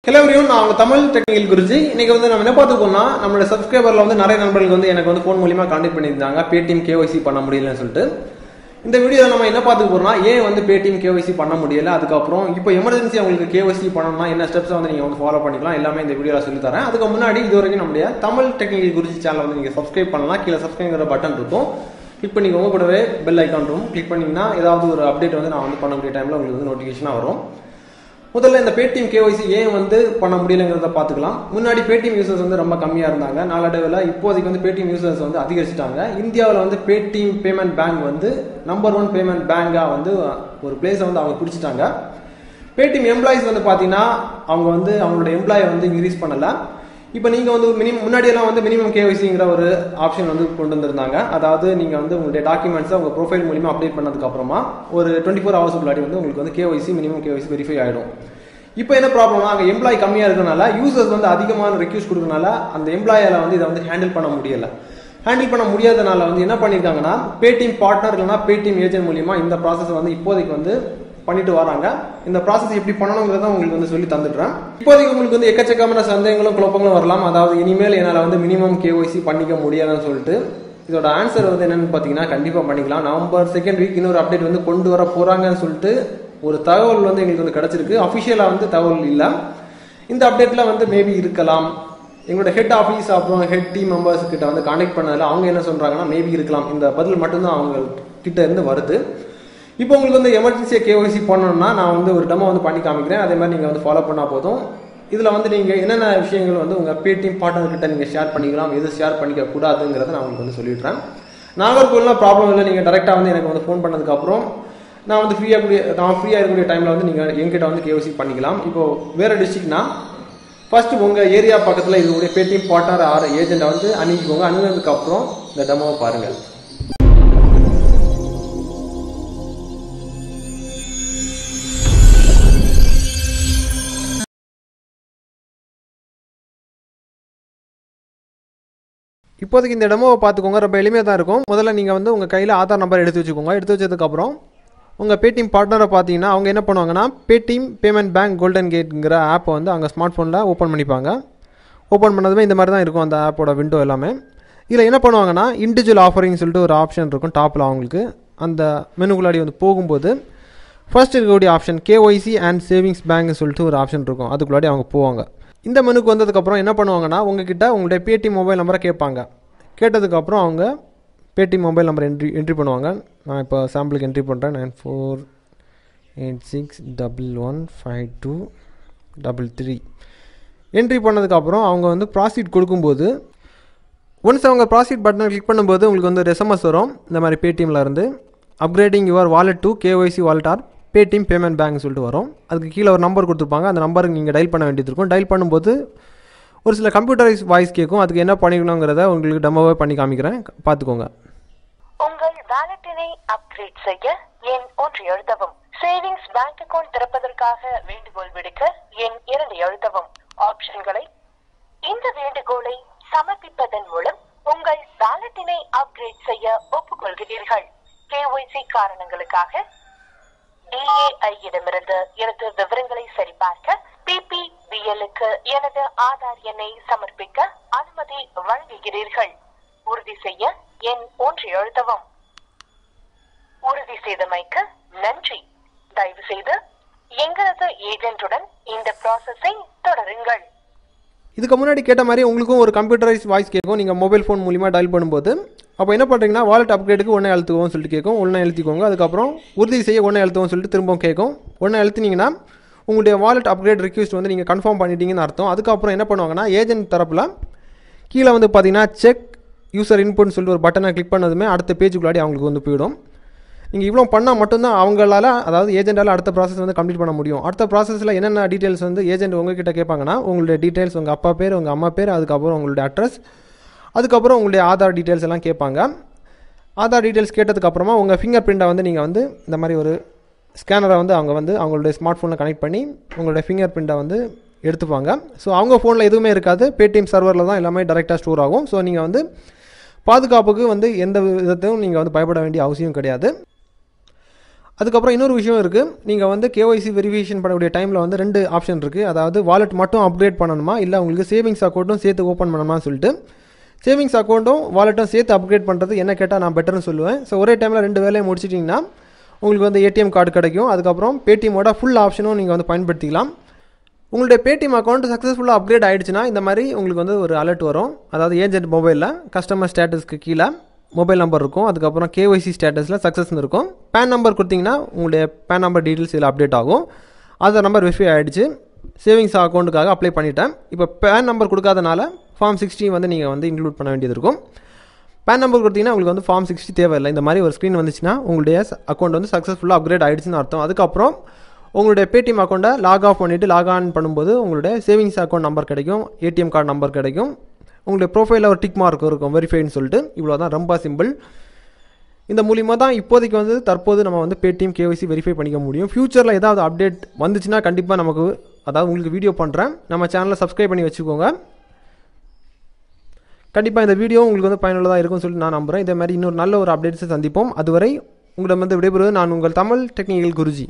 Hello everyone, நான் உங்க Tamil technical Guruji. இன்னைக்கு வந்து நம்ம என்ன பார்த்துக்கோம்னா நம்மளோட சப்ஸ்கிரைபர்ல வந்து நிறைய நண்பர்கள் வந்து எனக்கு வந்து ஃபோன் மூலமா கான்டாக்ட் பண்ணியிருந்தாங்க PAYTM KYC பண்ண முடியலன்னு சொல்லிட்டு. இந்த வீடியோல நம்ம என்ன பார்த்துக்க போறோம்னா ஏன் வந்து PAYTM KYC பண்ண முடியல, அதுக்கப்புறம் இப்போ எமர்ஜென்சி உங்களுக்கு KYC பண்ணணும்னா என்ன ஸ்டெப்ஸ் வந்து நீங்க வந்து ஃபாலோ பண்ணிக்கலாம் எல்லாமே இந்த வீடியோல சொல்லி தரேன். அதுக்கு முன்னாடி இது வரைக்கும் நம்மளுடைய தமிழ் டெக்னிக்கல் குருஜி சேனலை வந்து நீங்க சப்ஸ்கிரைப் பண்ணலாம். கீழே சப்ஸ்கிரைப்ங்கிற பட்டன் இருக்கும், கிளிக் பண்ணிக்கோங்க. கூடவே பெல் ஐக்கான் இருக்கும், கிளிக் பண்ணீங்கன்னா ஏதாவது ஒரு அப்டேட் வந்து நான் வந்து பண்ணக்கூடிய டைம்ல உங்களுக்கு வந்து நோட்டிஃபிகேஷனா வரும். முதல்ல இந்த PAYTM KYC ஏன் வந்து பண்ண முடியலங்கிறத பார்த்துக்கலாம். முன்னாடி PAYTM யூசர்ஸ் வந்து ரொம்ப கம்மியாக இருந்தாங்க. நாளடைவில் இப்போதைக்கு வந்து PAYTM யூசர்ஸ் வந்து அதிகரிச்சிட்டாங்க. இந்தியாவில் வந்து PAYTM பேமெண்ட் பேங்க் வந்து நம்பர் 1 பேமெண்ட் பேங்காக வந்து ஒரு பிளேஸை வந்து அவங்க பிடிச்சிட்டாங்க. PAYTM எம்ப்ளாயிஸ் வந்து பார்த்தீங்கன்னா அவங்க வந்து அவங்களோட எம்ப்ளாயை வந்து இன்க்ரீஸ் பண்ணலை. இப்போ நீங்கள் வந்து முன்னாடியெல்லாம் வந்து மினிமம் KYCங்கிற ஒரு ஆப்ஷன் வந்து கொண்டு வந்திருந்தாங்க. அதாவது நீங்கள் வந்து உங்களுடைய டாக்குமெண்ட்ஸை உங்கள் ப்ரொஃபைல் மூலிமா அப்டேட் பண்ணதுக்கப்புறமா ஒரு 24 hours முன்னாடி வந்து உங்களுக்கு வந்து மினிமம் KYC வெரிஃபை ஆகிடும். இப்போ என்ன ப்ராப்ளம்னா அங்கே எம்ப்ளாய் கம்மியாக இருக்கிறனால யூசர்ஸ் வந்து அதிகமான ரெக்யூஸ்ட் கொடுக்கறனால அந்த எம்ப்ளாயால் வந்து இதை வந்து ஹேண்டில் பண்ண முடியலை. ஹேண்டில் பண்ண முடியாதனால வந்து என்ன பண்ணியிருக்காங்கன்னா PAYTM பார்ட்னர் இல்லைனா PAYTM ஏஜென்ட் மூலிமா இந்த ப்ராசஸ் வந்து இப்போதைக்கு வந்து பண்ணிட்டு வராங்க. இந்த ப்ராசஸ் எப்படி பண்ணணுங்கிறத உங்களுக்கு வந்து சொல்லி தந்துடுறேன். இப்போதைக்கு உங்களுக்கு வந்து எக்கச்சக்கமான சந்தேகங்களும் குழப்பங்களும் வரலாம். அதாவது இனிமேல் என்னால் வந்து மினிமம் KYC பண்ணிக்க முடியாதுன்னு சொல்லிட்டு இதோட ஆன்சர் வந்து என்னன்னு பார்த்தீங்கன்னா கண்டிப்பாக பண்ணிக்கலாம். நவம்பர் 2nd வீக் இன்னொரு அப்டேட் வந்து கொண்டு வர போறாங்கன்னு சொல்லிட்டு ஒரு தகவல் வந்து எங்களுக்கு வந்து கிடைச்சிருக்கு. அஃபிஷியலாக வந்து தகவல் இல்லை. இந்த அப்டேட்ல வந்து மேபி இருக்கலாம். எங்களோட ஹெட் ஆஃபீஸ் அப்புறம் ஹெட் டீம் மெம்பர்ஸ் கிட்ட வந்து கான்டாக்ட் பண்ணதில் அவங்க என்ன சொல்றாங்கன்னா மேபி இருக்கலாம். இந்த பதில் மட்டும்தான் அவங்க கிட்ட இருந்து வருது. இப்போ உங்களுக்கு வந்து எமர்ஜென்சியாக KYC பண்ணணும்னா நான் வந்து ஒரு டெமோ வந்து பண்ணி காமிக்கிறேன். அதே மாதிரி நீங்கள் வந்து ஃபாலோ பண்ணால் போதும். இதில் வந்து நீங்கள் என்னென்ன விஷயங்கள் வந்து உங்கள் PAYTM பார்ட்னர் கிட்ட நீங்கள் ஷேர் பண்ணிக்கலாம், எது ஷேர் பண்ணிக்க கூடாதுங்கிறத நான் உங்களுக்கு வந்து சொல்லிடுறேன். நாகர்கோவில்லாம் ப்ராப்ளம் இல்லை. நீங்கள் டேரெக்டாக வந்து எனக்கு வந்து ஃபோன் பண்ணதுக்கப்புறம் நான் வந்து ஃப்ரீயாக இருக்கக்கூடிய டைமில் வந்து நீங்கள் என்கிட்ட வந்து KYC பண்ணிக்கலாம். இப்போது வேறு டிஸ்ட்ரிக்ட்னா ஃபர்ஸ்ட் உங்கள் ஏரியா பக்கத்தில் இருக்கக்கூடிய PAYTM பார்ட்னர் ஆர் ஏஜென்ட்டை வந்து அணுகிக்கோங்க. அணுகினதுக்கப்புறம் இந்த டெமோவை பாருங்கள். இப்போதைக்கு இந்த டெமோவை பார்த்துக்கோங்க. ரொம்ப எளிமையாக தான் இருக்கும். முதல்ல நீங்கள் வந்து உங்கள் கையில் ஆதார் நம்பர் எடுத்து வச்சுக்கோங்க. எடுத்து வச்சதுக்கப்புறம் உங்கள் PAYTM பார்ட்னரை பார்த்தீங்கன்னா அவங்க என்ன பண்ணுவாங்கன்னா PAYTM பேமெண்ட் பேங்க் கோல்டன் கேட்ங்கிற ஆப்பை வந்து அவங்க ஸ்மார்ட் ஃபோனில் ஓப்பன் பண்ணிப்பாங்க. ஓப்பன் பண்ணதுமே இந்த மாதிரி தான் இருக்கும் அந்த ஆப்போட விண்டோ எல்லாமே. இதில் என்ன பண்ணுவாங்கன்னா இண்டிவிஜுவல் ஆஃபரிங் சொல்லிட்டு ஒரு ஆப்ஷன் இருக்கும் டாப்பில். அவங்களுக்கு அந்த மெனுக்குள்ளாடி வந்து போகும்போது ஃபர்ஸ்ட் இருக்கக்கூடிய ஆப்ஷன் KYC அண்ட் சேவிங்ஸ் பேங்க்னு சொல்லிட்டு ஒரு ஆப்ஷன் இருக்கும். அதுக்குள்ளாடி அவங்க போவாங்க. இந்த மெனுக்கு வந்ததுக்கப்புறம் என்ன பண்ணுவாங்கன்னா உங்ககிட்ட உங்களுடைய PAYTM மொபைல் நம்பரை கேட்பாங்க. கேட்டதுக்கப்புறம் அவங்க PAYTM மொபைல் நம்பர் என்ட்ரி பண்ணுவாங்க. நான் இப்போ சாம்பிளுக்கு என்ட்ரி பண்ணுறேன். 9486115233. என்ட்ரி பண்ணதுக்கப்புறம் அவங்க வந்து ப்ராசீட் கொடுக்கும்போது ஒன்ஸ் அவங்க ப்ராசீட் பட்டனை கிளிக் பண்ணும்போது உங்களுக்கு வந்து SMS வரும். இந்த மாதிரி PAYTMல இருந்து upgrading your wallet to KYC wallet R PAYTM payment bank சொல்லிட்டு வரும். அதுக்கு கீழே ஒரு நம்பர் கொடுத்துருப்பாங்க. அந்த நம்பருக்கு நீங்கள் டயல் பண்ண வேண்டியது இருக்கும். டயல் பண்ணும்போது ஒரு சில கம்ப்யூட்டரைஸ் வாய்ஸ் கேட்கும். அதுக்கு என்ன பண்ணிக்கணுங்கிறத உங்களுக்கு டெமோவே பண்ணி காமிக்கிறேன், பார்த்துக்கோங்க. உங்கள் வாலெட்டினை அப்கிரேட் செய்ய எண் 1 எழுதவும். சேவிங்ஸ் பேங்க் அக்கவுண்ட் திறப்பதற்காக வேண்டுகோள் விடுக்க எண் 2 எழுதவும். ஆப்ஷன்களை இந்த வேண்டுகோளை சமர்ப்பிப்பதன் மூலம் உங்கள் வாலெட்டினை அப்கிரேட் செய்ய ஒப்புக்கொள்கிறீர்கள். KYC காரணங்களுக்காக DAI இடமிருந்து எனது விவரங்களை சரிபார்க்க PPBLக்கு எனது ஆதார் எண்ணை சமர்ப்பிக்க அனுமதி வழங்குகிறீர்கள். உறுதி செய்ய எண் 1 எழுதவும். உறுதி செய்தமைக்கு நன்றி. தயவு செய்து எங்களது ஏஜென்ட்டுடன் இந்த ப்ராசஸை தொடருங்கள். இதுக்கு முன்னாடி கேட்ட மாதிரி உங்களுக்கும் ஒரு கம்ப்யூட்டரைஸ் வாய்ஸ் கேட்கும். நீங்கள் மொபைல் ஃபோன் மூலிமா டயல் பண்ணும்போது அப்போ என்ன பண்ணுறீங்கன்னா வாலெட் அப்கிரேடுக்கு ஒன்றே அழுத்துவோம் சொல்லிட்டு கேட்கும். ஒன்றே அழுத்திக்கோங்க. அதுக்கப்புறம் உறுதி செய்ய ஒன்றே அழுத்துவோம் சொல்லிட்டு திரும்பவும் கேட்கும். ஒன்றே அழுத்தினீங்கன்னா உங்களுடைய வாலெட் அப்கிரேட் ரிக்வெஸ்ட் வந்து நீங்கள் கன்ஃபார்ம் பண்ணிட்டீங்கன்னு அர்த்தம். அதுக்கப்புறம் என்ன பண்ணுவாங்கன்னா ஏஜென்ட் தரப்பில் கீழே வந்து பார்த்தீங்கன்னா செக் யூசர் இன்புட்னு சொல்லிட்டு ஒரு பட்டனை கிளிக் பண்ணதுமே அடுத்த பேஜுக்குள்ளாடி அவங்களுக்கு வந்து போயிடும். நீங்கள் இவ்வளோ பண்ணால் மட்டும்தான் அவங்களால, அதாவது ஏஜென்ட்டால் அடுத்த ப்ராசஸ் வந்து கம்ப்ளீட் பண்ண முடியும். அடுத்த ப்ராசஸில் என்னென்ன டீட்டெயில்ஸ் வந்து ஏஜென்ட் உங்ககிட்ட கேட்பாங்கன்னா உங்களுடைய டீட்டெயில்ஸ், உங்கள் அப்பா பேர், உங்கள் அம்மா பேர், அதுக்கப்புறம் உங்களுடைய அட்ரஸ், அதுக்கப்புறம் உங்களுடைய ஆதார் டீட்டெயில்ஸ் எல்லாம் கேட்பாங்க. ஆதார் டீட்டெயில்ஸ் கேட்டதுக்கப்புறமா உங்கள் ஃபிங்கர் பிரிண்ட்டை வந்து நீங்கள் வந்து இந்த மாதிரி ஒரு ஸ்கேனரை வந்து அவங்க வந்து அவங்களுடைய ஸ்மார்ட் ஃபோனில் கனெக்ட் பண்ணி உங்களுடைய ஃபிங்கர் பிரிண்ட்டை வந்து எடுத்துப்பாங்க. ஸோ அவங்க ஃபோனில் எதுவுமே இருக்காது. PAYTM சர்வரில் தான் எல்லாமே டேரெக்டாக ஸ்டோர் ஆகும். ஸோ நீங்கள் வந்து பாதுகாப்புக்கு வந்து எந்த விதத்தையும் நீங்கள் வந்து பயப்பட வேண்டிய அவசியம் கிடையாது. அதுக்கப்புறம் இன்னொரு விஷயம் இருக்குது, நீங்கள் வந்து கேஒய்சி வெரிஃபிகேஷன் பண்ணக்கூடிய டைமில் வந்து 2 ஆப்ஷன் இருக்குது. அதாவது வாலெட் மட்டும் அப்கிரேட் பண்ணணுமா, இல்லை உங்களுக்கு சேவிங்ஸ் அக்கௌண்ட்டும் சேர்த்து ஓப்பன் பண்ணணுமான்னு சொல்லிட்டு. சேவிங்ஸ் அக்கௌண்ட்டும் வாலெட்டும் சேர்த்து அப்கிரேட் பண்ணுறது என்ன கேட்டால் நான் பெட்டர்னு சொல்லுவேன். ஸோ ஒரே டைமில் 2 வேலையை முடிச்சிட்டிங்கன்னா உங்களுக்கு வந்து ஏடிஎம் கார்டு கிடைக்கும். அதுக்கப்புறம் பேடிஎம்மோட ஃபுல் ஆப்ஷனும் நீங்கள் வந்து பயன்படுத்திக்கலாம். உங்களுடைய பேடிஎம் அக்கௌண்ட் சக்ஸஸ்ஃபுல்லாக அப்கிரேட் ஆகிடுச்சுன்னா இந்த மாதிரி உங்களுக்கு வந்து ஒரு அலர்ட் வரும். அதாவது ஏஜென்ட் மொபைலில் கஸ்டமர் ஸ்டேட்டஸ்க்கு கீழே மொபைல் நம்பர் இருக்கும், அதுக்கப்புறம் கேஒய்சி ஸ்டேட்டஸில் சக்ஸஸ்னு இருக்கும். பேன் நம்பர் கொடுத்தீங்கன்னா உங்களுடைய பேன் நம்பர் டீட்டெயில்ஸ் இதில் அப்டேட் ஆகும். அந்த நம்பர் வெரிஃபை ஆகிடுச்சு, சேவிங்ஸ் அக்கௌண்ட்டுக்காக அப்ளை பண்ணிட்டேன். இப்போ பேன் நம்பர் கொடுக்காதனால ஃபார்ம் 60 வந்து நீங்கள் வந்து இன்க்ளூட் பண்ண வேண்டியது இருக்கும். பேன் நம்பர் கொடுத்தீங்கன்னா உங்களுக்கு வந்து ஃபார்ம் 60 தேவையில்லை. இந்த மாதிரி ஒரு ஸ்க்ரீன் வந்துச்சுன்னா உங்களுடைய அக்கௌண்ட் வந்து சக்ஸஸ்ஃபுல்லாக அப்கிரேட் ஆகிடுச்சுன்னு அர்த்தம். அதுக்கப்புறம் உங்களுடைய பேடிஎம் அக்கௌண்ட்டை லாக் ஆஃப் பண்ணிவிட்டு லாக் ஆன் பண்ணும்போது உங்களுடைய சேவிங்ஸ் அக்கௌண்ட் நம்பர் கிடைக்கும், ஏடிஎம் கார்டு நம்பர் கிடைக்கும், உங்களுடைய ப்ரொஃபைலில் ஒரு டிக் மார்க் இருக்கும் வெரிஃபைன்னு சொல்லிட்டு. இவ்வளோ தான், ரொம்ப சிம்பிள். இந்த மூலிமா தான் இப்போதைக்கு வந்து தற்போது நம்ம வந்து பேடிஎம் கேஒய்சி வெரிஃபை பண்ணிக்க முடியும். ஃப்யூச்சரில் ஏதாவது அப்டேட் வந்துச்சுன்னா கண்டிப்பாக நமக்கு, அதாவது உங்களுக்கு வீடியோ பண்ணுறேன். நம்ம சேனலை சப்ஸ்கிரைப் பண்ணி வச்சுக்கோங்க. கண்டிப்பாக இந்த வீடியோ உங்களுக்கு வந்து பயனுள்ளதாக இருக்கும்னு சொல்லிட்டு நான் நம்புகிறேன். இதே மாதிரி இன்னொரு நல்ல ஒரு அப்டேட்ஸை சந்திப்போம். அதுவரை உங்களிடம் வந்து விடைபெறுவது நான் உங்கள் தமிழ் டெக்னிக்கல் குருஜி.